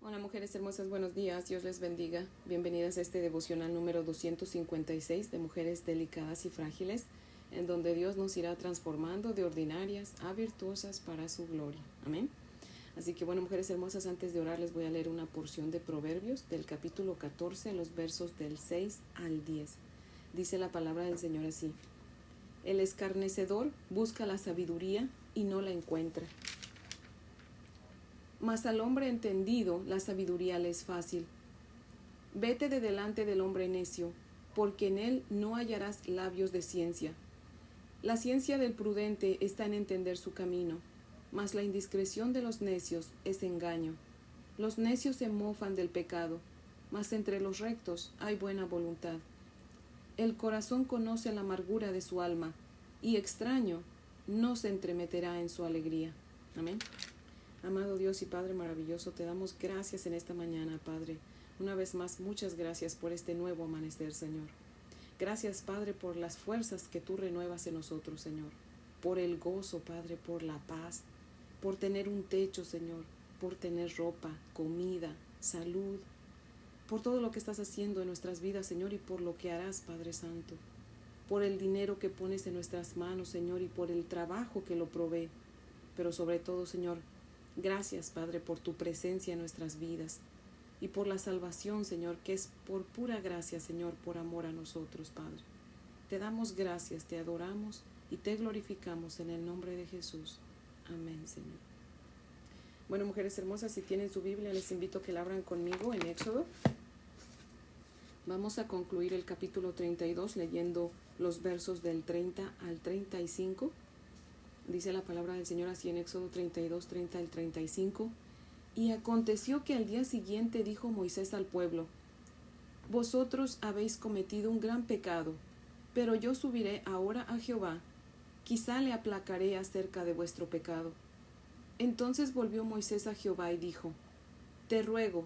Hola mujeres hermosas, buenos días, Dios les bendiga. Bienvenidas a este devocional número 256 de Mujeres Delicadas y Frágiles, en donde Dios nos irá transformando de ordinarias a virtuosas para su gloria. Amén. Así que bueno, mujeres hermosas, antes de orar les voy a leer una porción de Proverbios del capítulo 14, los versos del 6 al 10. Dice la palabra del Señor así: El escarnecedor busca la sabiduría y no la encuentra, mas al hombre entendido la sabiduría le es fácil. Vete de delante del hombre necio, porque en él no hallarás labios de ciencia. La ciencia del prudente está en entender su camino, mas la indiscreción de los necios es engaño. Los necios se mofan del pecado, mas entre los rectos hay buena voluntad. El corazón conoce la amargura de su alma, y extraño no se entremeterá en su alegría. Amén. Amado Dios y Padre maravilloso, te damos gracias en esta mañana, Padre. Una vez más, muchas gracias por este nuevo amanecer, Señor. Gracias, Padre, por las fuerzas que tú renuevas en nosotros, Señor. Por el gozo, Padre, por la paz, por tener un techo, Señor, por tener ropa, comida, salud, por todo lo que estás haciendo en nuestras vidas, Señor, y por lo que harás, Padre Santo. Por el dinero que pones en nuestras manos, Señor, y por el trabajo que lo provee. Pero sobre todo, Señor, gracias, Padre, por tu presencia en nuestras vidas y por la salvación, Señor, que es por pura gracia, Señor, por amor a nosotros, Padre. Te damos gracias, te adoramos y te glorificamos en el nombre de Jesús. Amén, Señor. Bueno, mujeres hermosas, si tienen su Biblia, les invito a que la abran conmigo en Éxodo. Vamos a concluir el capítulo 32 leyendo los versos del 30 al 35. Dice la palabra del Señor así en Éxodo 32, 30 al 35. Y aconteció que al día siguiente dijo Moisés al pueblo: Vosotros habéis cometido un gran pecado, pero yo subiré ahora a Jehová, quizá le aplacaré acerca de vuestro pecado. Entonces volvió Moisés a Jehová y dijo: Te ruego,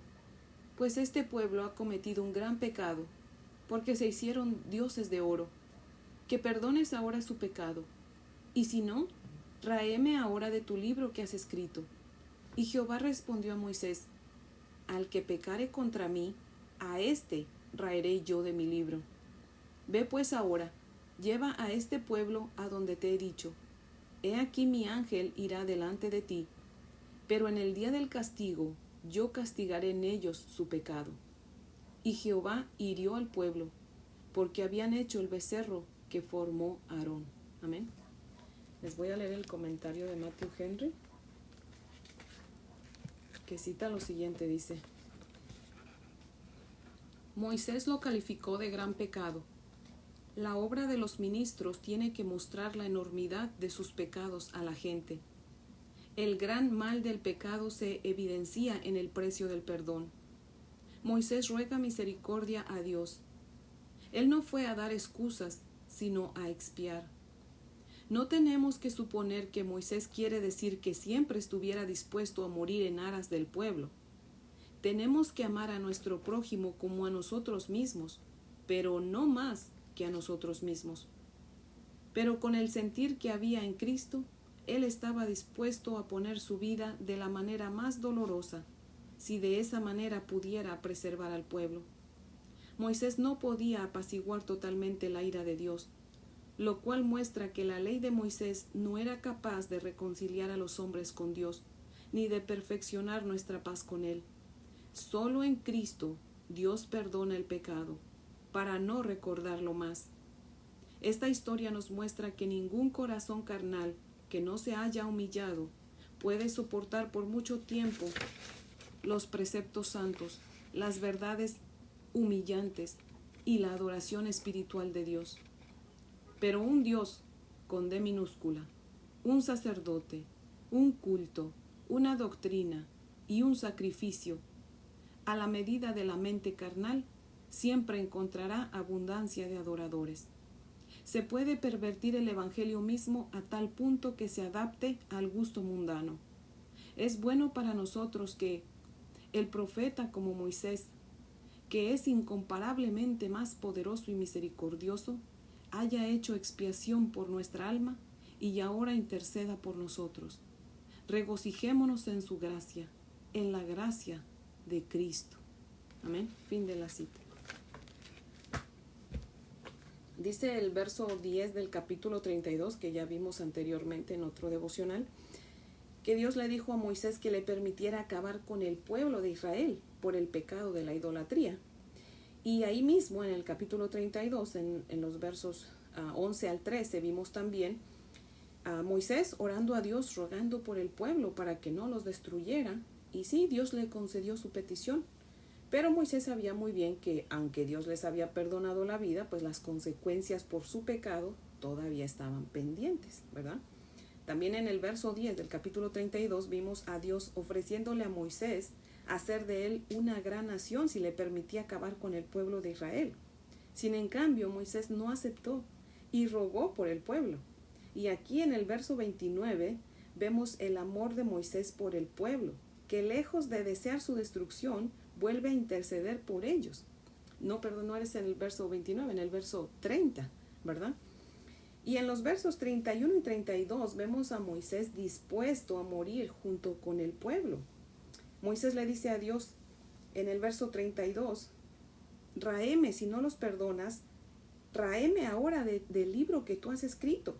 pues este pueblo ha cometido un gran pecado, porque se hicieron dioses de oro, que perdones ahora su pecado, y si no, tráeme ahora de tu libro que has escrito. Y Jehová respondió a Moisés: Al que pecare contra mí, a éste raeré yo de mi libro. Ve pues ahora, lleva a este pueblo a donde te he dicho. He aquí mi ángel irá delante de ti, pero en el día del castigo yo castigaré en ellos su pecado. Y Jehová hirió al pueblo, porque habían hecho el becerro que formó Aarón. Amén. Les voy a leer el comentario de Matthew Henry, que cita lo siguiente, dice: Moisés lo calificó de gran pecado. La obra de los ministros tiene que mostrar la enormidad de sus pecados a la gente. El gran mal del pecado se evidencia en el precio del perdón. Moisés ruega misericordia a Dios. Él no fue a dar excusas, sino a expiar. No tenemos que suponer que Moisés quiere decir que siempre estuviera dispuesto a morir en aras del pueblo. Tenemos que amar a nuestro prójimo como a nosotros mismos, pero no más que a nosotros mismos. Pero con el sentir que había en Cristo, él estaba dispuesto a poner su vida de la manera más dolorosa, si de esa manera pudiera preservar al pueblo. Moisés no podía apaciguar totalmente la ira de Dios, lo cual muestra que la ley de Moisés no era capaz de reconciliar a los hombres con Dios, ni de perfeccionar nuestra paz con Él. Solo en Cristo Dios perdona el pecado, para no recordarlo más. Esta historia nos muestra que ningún corazón carnal que no se haya humillado puede soportar por mucho tiempo los preceptos santos, las verdades humillantes y la adoración espiritual de Dios. Pero un Dios con D minúscula, un sacerdote, un culto, una doctrina y un sacrificio, a la medida de la mente carnal, siempre encontrará abundancia de adoradores. Se puede pervertir el evangelio mismo a tal punto que se adapte al gusto mundano. Es bueno para nosotros que el profeta como Moisés, que es incomparablemente más poderoso y misericordioso, haya hecho expiación por nuestra alma y ahora interceda por nosotros. Regocijémonos en su gracia, en la gracia de Cristo. Amén. Fin de la cita. Dice el verso 10 del capítulo 32, que ya vimos anteriormente en otro devocional, que Dios le dijo a Moisés que le permitiera acabar con el pueblo de Israel por el pecado de la idolatría. Y ahí mismo en el capítulo 32, en los versos 11 al 13, vimos también a Moisés orando a Dios, rogando por el pueblo para que no los destruyera. Y sí, Dios le concedió su petición. Pero Moisés sabía muy bien que, aunque Dios les había perdonado la vida, pues las consecuencias por su pecado todavía estaban pendientes, ¿verdad? También en el verso 10 del capítulo 32 vimos a Dios ofreciéndole a Moisés hacer de él una gran nación si le permitía acabar con el pueblo de Israel. Sin en cambio, Moisés no aceptó y rogó por el pueblo. Y aquí en el verso 29 vemos el amor de Moisés por el pueblo, que lejos de desear su destrucción, vuelve a interceder por ellos. No eres en el verso 29, en el verso 30, ¿verdad? Y en los versos 31 y 32 vemos a Moisés dispuesto a morir junto con el pueblo. Moisés le dice a Dios en el verso 32, Raeme, si no los perdonas, raeme ahora del libro que tú has escrito.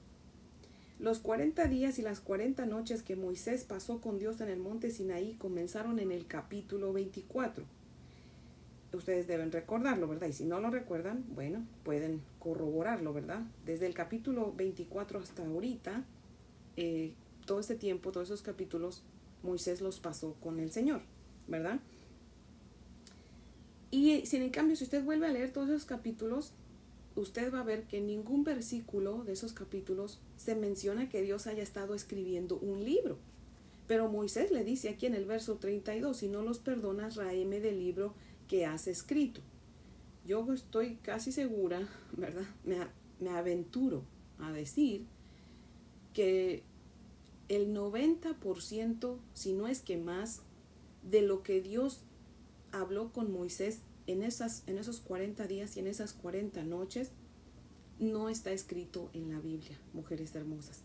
Los 40 días y las 40 noches que Moisés pasó con Dios en el monte Sinaí comenzaron en el capítulo 24. Ustedes deben recordarlo, ¿verdad? Y si no lo recuerdan, bueno, pueden corroborarlo, ¿verdad? Desde el capítulo 24 hasta ahorita, todo este tiempo, todos esos capítulos, Moisés los pasó con el Señor, ¿verdad? Y sin en cambio, si usted vuelve a leer todos esos capítulos, usted va a ver que en ningún versículo de esos capítulos se menciona que Dios haya estado escribiendo un libro. Pero Moisés le dice aquí en el verso 32, si no los perdonas, raeme del libro que has escrito. Yo estoy casi segura, ¿verdad? Me aventuro a decir que el 90%, si no es que más, de lo que Dios habló con Moisés en esos 40 días y en esas 40 noches, no está escrito en la Biblia, mujeres hermosas.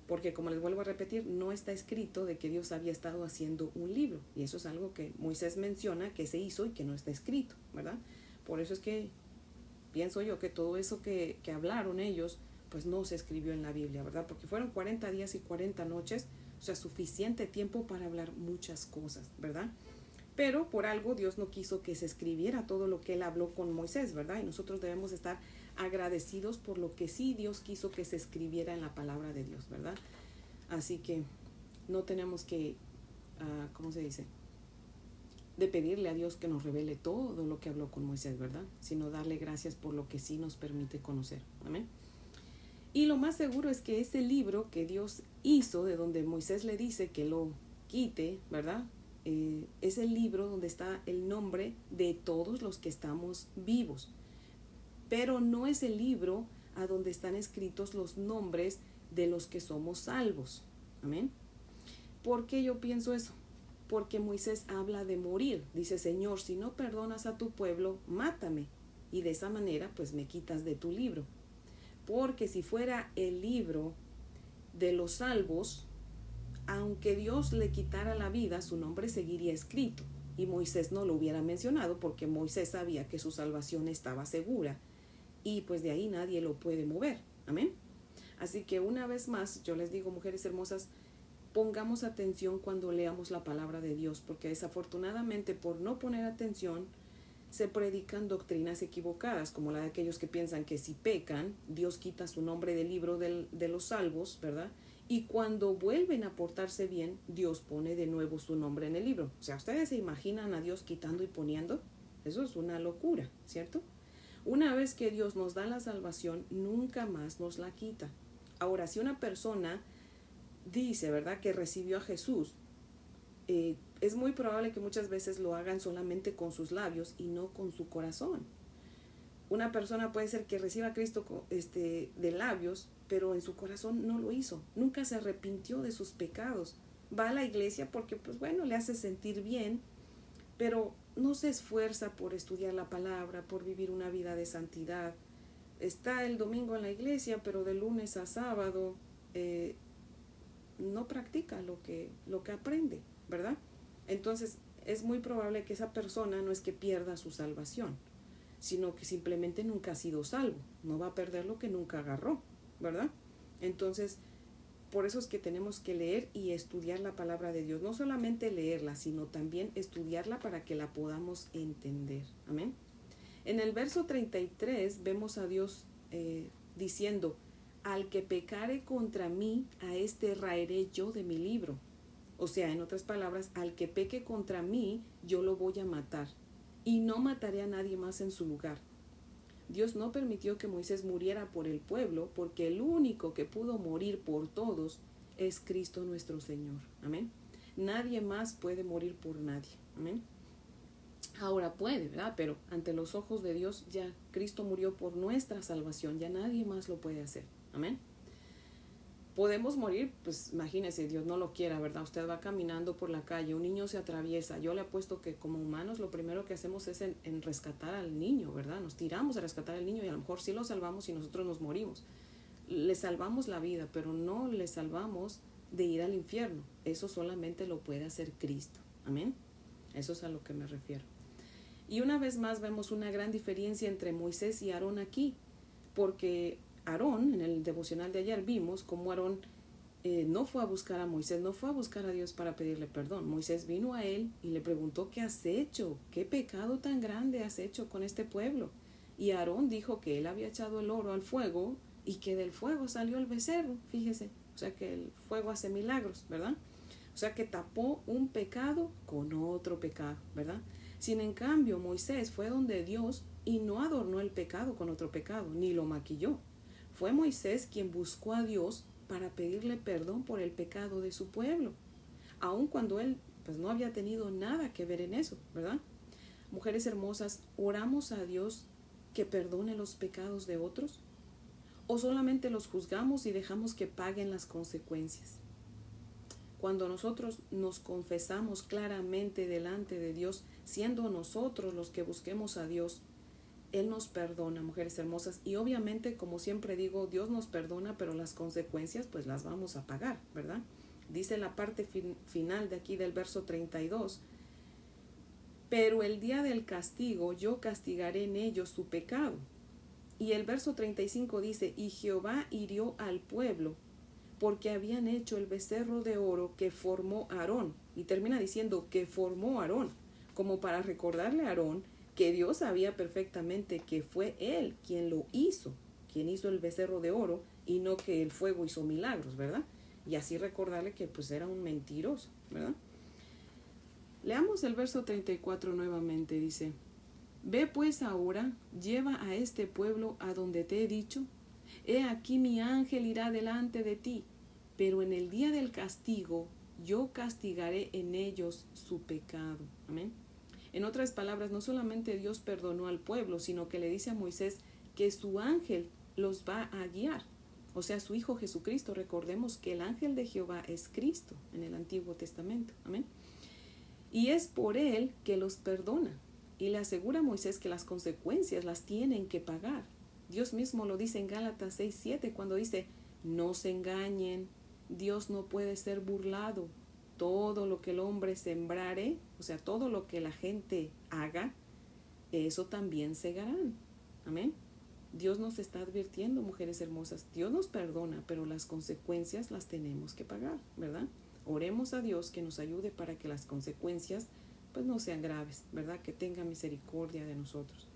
Porque como les vuelvo a repetir, no está escrito de que Dios había estado haciendo un libro. Y eso es algo que Moisés menciona que se hizo y que no está escrito, ¿verdad? Por eso es que pienso yo que todo eso que hablaron ellos, pues no se escribió en la Biblia, ¿verdad? Porque fueron 40 días y 40 noches, o sea, suficiente tiempo para hablar muchas cosas, ¿verdad? Pero por algo Dios no quiso que se escribiera todo lo que Él habló con Moisés, ¿verdad? Y nosotros debemos estar agradecidos por lo que sí Dios quiso que se escribiera en la palabra de Dios, ¿verdad? Así que no tenemos que, ¿cómo se dice? De pedirle a Dios que nos revele todo lo que habló con Moisés, ¿verdad? Sino darle gracias por lo que sí nos permite conocer. Amén. Y lo más seguro es que ese libro que Dios hizo, de donde Moisés le dice que lo quite, ¿verdad? Es el libro donde está el nombre de todos los que estamos vivos. Pero no es el libro a donde están escritos los nombres de los que somos salvos. Amén. ¿Por qué yo pienso eso? Porque Moisés habla de morir. Dice, Señor, si no perdonas a tu pueblo, mátame. Y de esa manera, pues me quitas de tu libro. Porque si fuera el libro de los salvos, aunque Dios le quitara la vida, su nombre seguiría escrito. Y Moisés no lo hubiera mencionado porque Moisés sabía que su salvación estaba segura. Y pues de ahí nadie lo puede mover. Amén. Así que una vez más, yo les digo, mujeres hermosas, pongamos atención cuando leamos la palabra de Dios, porque desafortunadamente por no poner atención se predican doctrinas equivocadas, como la de aquellos que piensan que si pecan, Dios quita su nombre del libro de los salvos, ¿verdad? Y cuando vuelven a portarse bien, Dios pone de nuevo su nombre en el libro. O sea, ¿ustedes se imaginan a Dios quitando y poniendo? Eso es una locura, ¿cierto? Una vez que Dios nos da la salvación, nunca más nos la quita. Ahora, si una persona dice, ¿verdad?, que recibió a Jesús, es muy probable que muchas veces lo hagan solamente con sus labios y no con su corazón. Una persona puede ser que reciba a Cristo de labios, pero en su corazón no lo hizo. Nunca se arrepintió de sus pecados. Va a la iglesia porque, pues bueno, le hace sentir bien, pero no se esfuerza por estudiar la palabra, por vivir una vida de santidad. Está el domingo en la iglesia, pero de lunes a sábado no practica lo que aprende, ¿verdad? Entonces, es muy probable que esa persona no es que pierda su salvación, sino que simplemente nunca ha sido salvo. No va a perder lo que nunca agarró, ¿verdad? Entonces, por eso es que tenemos que leer y estudiar la palabra de Dios. No solamente leerla, sino también estudiarla para que la podamos entender. Amén. En el verso 33 vemos a Dios diciendo, al que pecare contra mí, a este raeré yo de mi libro. O sea, en otras palabras, al que peque contra mí, yo lo voy a matar. Y no mataré a nadie más en su lugar. Dios no permitió que Moisés muriera por el pueblo, porque el único que pudo morir por todos es Cristo nuestro Señor. Amén. Nadie más puede morir por nadie. Amén. Ahora puede, ¿verdad? Pero ante los ojos de Dios ya Cristo murió por nuestra salvación. Ya nadie más lo puede hacer. Amén. Podemos morir, pues imagínese, Dios no lo quiera, ¿verdad? Usted va caminando por la calle, un niño se atraviesa. Yo le apuesto que como humanos lo primero que hacemos es en rescatar al niño, ¿verdad? Nos tiramos a rescatar al niño y a lo mejor sí lo salvamos y nosotros nos morimos. Le salvamos la vida, pero no le salvamos de ir al infierno. Eso solamente lo puede hacer Cristo. Amén. Eso es a lo que me refiero. Y una vez más vemos una gran diferencia entre Moisés y Aarón aquí, porque Aarón, en el devocional de ayer vimos cómo Aarón no fue a buscar a Moisés, no fue a buscar a Dios para pedirle perdón. Moisés vino a él y le preguntó, ¿qué has hecho? ¿Qué pecado tan grande has hecho con este pueblo? Y Aarón dijo que él había echado el oro al fuego y que del fuego salió el becerro, fíjese. O sea que el fuego hace milagros, ¿verdad? O sea que tapó un pecado con otro pecado, ¿verdad? Sin en cambio, Moisés fue donde Dios y no adornó el pecado con otro pecado, ni lo maquilló. Fue Moisés quien buscó a Dios para pedirle perdón por el pecado de su pueblo, aun cuando él pues no había tenido nada que ver en eso, ¿verdad? Mujeres hermosas, ¿oramos a Dios que perdone los pecados de otros? ¿O solamente los juzgamos y dejamos que paguen las consecuencias? Cuando nosotros nos confesamos claramente delante de Dios, siendo nosotros los que busquemos a Dios, Él nos perdona, mujeres hermosas, y obviamente, como siempre digo, Dios nos perdona, pero las consecuencias pues las vamos a pagar, ¿verdad? Dice la parte final de aquí del verso 32, pero el día del castigo yo castigaré en ellos su pecado. Y el verso 35 dice, y Jehová hirió al pueblo, porque habían hecho el becerro de oro que formó Aarón. Y termina diciendo que formó Aarón, como para recordarle a Aarón que Dios sabía perfectamente que fue él quien lo hizo, quien hizo el becerro de oro, y no que el fuego hizo milagros, ¿verdad? Y así recordarle que pues era un mentiroso, ¿verdad? Leamos el verso 34 nuevamente, dice, ve pues ahora, lleva a este pueblo a donde te he dicho, he aquí mi ángel irá delante de ti, pero en el día del castigo yo castigaré en ellos su pecado. Amén. En otras palabras, no solamente Dios perdonó al pueblo, sino que le dice a Moisés que su ángel los va a guiar. O sea, su Hijo Jesucristo. Recordemos que el ángel de Jehová es Cristo en el Antiguo Testamento. Amén. Y es por él que los perdona. Y le asegura a Moisés que las consecuencias las tienen que pagar. Dios mismo lo dice en Gálatas 6:7 cuando dice, no se engañen, Dios no puede ser burlado. Todo lo que el hombre sembrare, o sea, todo lo que la gente haga, eso también segarán. Amén. Dios nos está advirtiendo, mujeres hermosas. Dios nos perdona, pero las consecuencias las tenemos que pagar, ¿verdad? Oremos a Dios que nos ayude para que las consecuencias pues no sean graves, ¿verdad? Que tenga misericordia de nosotros.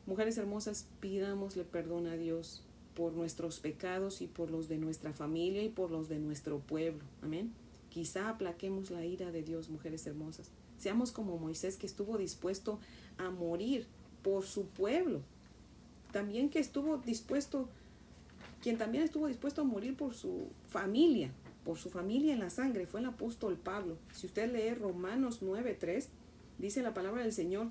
Mujeres hermosas, pidámosle perdón a Dios por nuestros pecados y por los de nuestra familia y por los de nuestro pueblo. Amén. Quizá aplaquemos la ira de Dios, mujeres hermosas. Seamos como Moisés, que estuvo dispuesto a morir por su pueblo. También quien también estuvo dispuesto a morir por su familia en la sangre, fue el apóstol Pablo. Si usted lee Romanos 9:3, dice la palabra del Señor,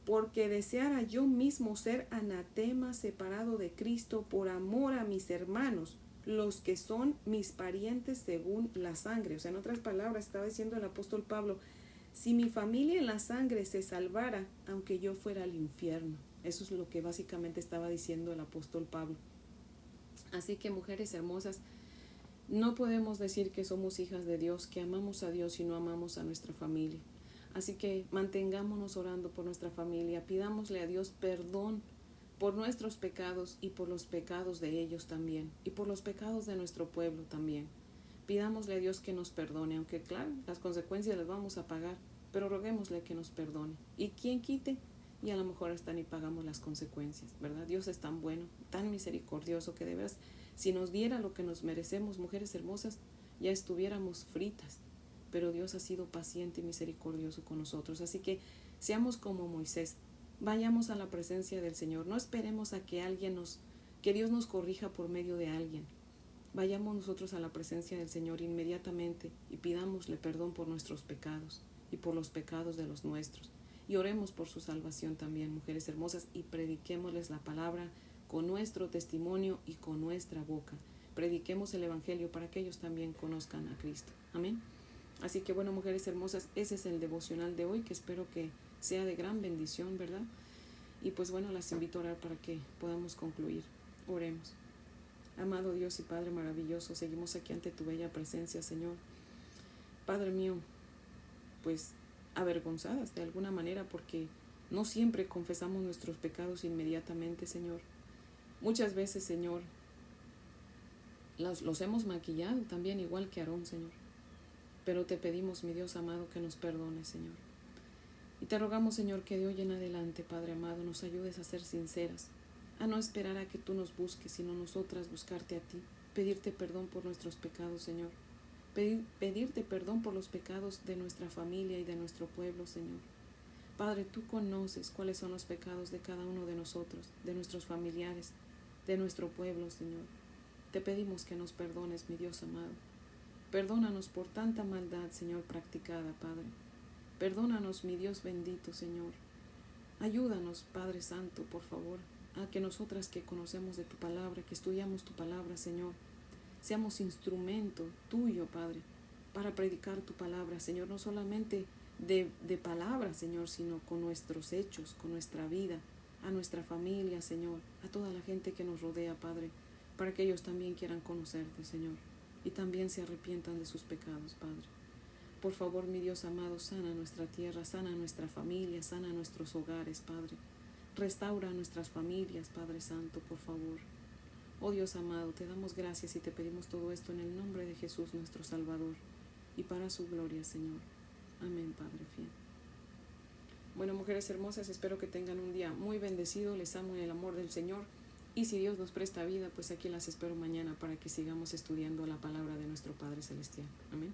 porque deseara yo mismo ser anatema, separado de Cristo por amor a mis hermanos, los que son mis parientes según la sangre. O sea, en otras palabras, estaba diciendo el apóstol Pablo, si mi familia en la sangre se salvara, aunque yo fuera al infierno. Eso es lo que básicamente estaba diciendo el apóstol Pablo. Así que, mujeres hermosas, no podemos decir que somos hijas de Dios, que amamos a Dios y no amamos a nuestra familia. Así que mantengámonos orando por nuestra familia, pidámosle a Dios perdón por nuestros pecados y por los pecados de ellos también, y por los pecados de nuestro pueblo también. Pidámosle a Dios que nos perdone, aunque claro, las consecuencias las vamos a pagar, pero roguémosle que nos perdone. ¿Y quién quite? Y a lo mejor hasta ni pagamos las consecuencias, ¿verdad? Dios es tan bueno, tan misericordioso, que de veras, si nos diera lo que nos merecemos, mujeres hermosas, ya estuviéramos fritas. Pero Dios ha sido paciente y misericordioso con nosotros. Así que seamos como Moisés, vayamos a la presencia del Señor. No esperemos a que que Dios nos corrija por medio de alguien. Vayamos nosotros a la presencia del Señor inmediatamente y pidámosle perdón por nuestros pecados y por los pecados de los nuestros. Y oremos por su salvación también, mujeres hermosas, y prediquémosles la palabra con nuestro testimonio y con nuestra boca. Prediquemos el Evangelio para que ellos también conozcan a Cristo. Amén. Así que bueno, mujeres hermosas, ese es el devocional de hoy, que espero que sea de gran bendición, ¿verdad? Y pues bueno, las invito a orar para que podamos concluir. Oremos. Amado Dios y Padre maravilloso, seguimos aquí ante tu bella presencia, Señor. Padre mío, pues avergonzadas de alguna manera, porque no siempre confesamos nuestros pecados inmediatamente, Señor. Muchas veces, Señor, los hemos maquillado también, igual que Aarón, Señor. Pero te pedimos, mi Dios amado, que nos perdones, Señor. Y te rogamos, Señor, que de hoy en adelante, Padre amado, nos ayudes a ser sinceras, a no esperar a que tú nos busques, sino nosotras buscarte a ti, pedirte perdón por nuestros pecados, Señor. Pedirte perdón por los pecados de nuestra familia y de nuestro pueblo, Señor. Padre, tú conoces cuáles son los pecados de cada uno de nosotros, de nuestros familiares, de nuestro pueblo, Señor. Te pedimos que nos perdones, mi Dios amado. Perdónanos por tanta maldad, Señor, practicada, Padre. Perdónanos, mi Dios bendito, Señor. Ayúdanos, Padre Santo, por favor, a que nosotras que conocemos de tu palabra, que estudiamos tu palabra, Señor, seamos instrumento tuyo, Padre, para predicar tu palabra, Señor, no solamente de palabra, Señor, sino con nuestros hechos, con nuestra vida, a nuestra familia, Señor, a toda la gente que nos rodea, Padre, para que ellos también quieran conocerte, Señor, y también se arrepientan de sus pecados, Padre. Por favor, mi Dios amado, sana nuestra tierra, sana nuestra familia, sana nuestros hogares, Padre. Restaura nuestras familias, Padre Santo, por favor. Oh Dios amado, te damos gracias y te pedimos todo esto en el nombre de Jesús, nuestro Salvador, y para su gloria, Señor. Amén, Padre fiel. Bueno, mujeres hermosas, espero que tengan un día muy bendecido. Les amo en el amor del Señor. Y si Dios nos presta vida, pues aquí las espero mañana para que sigamos estudiando la palabra de nuestro Padre Celestial. Amén.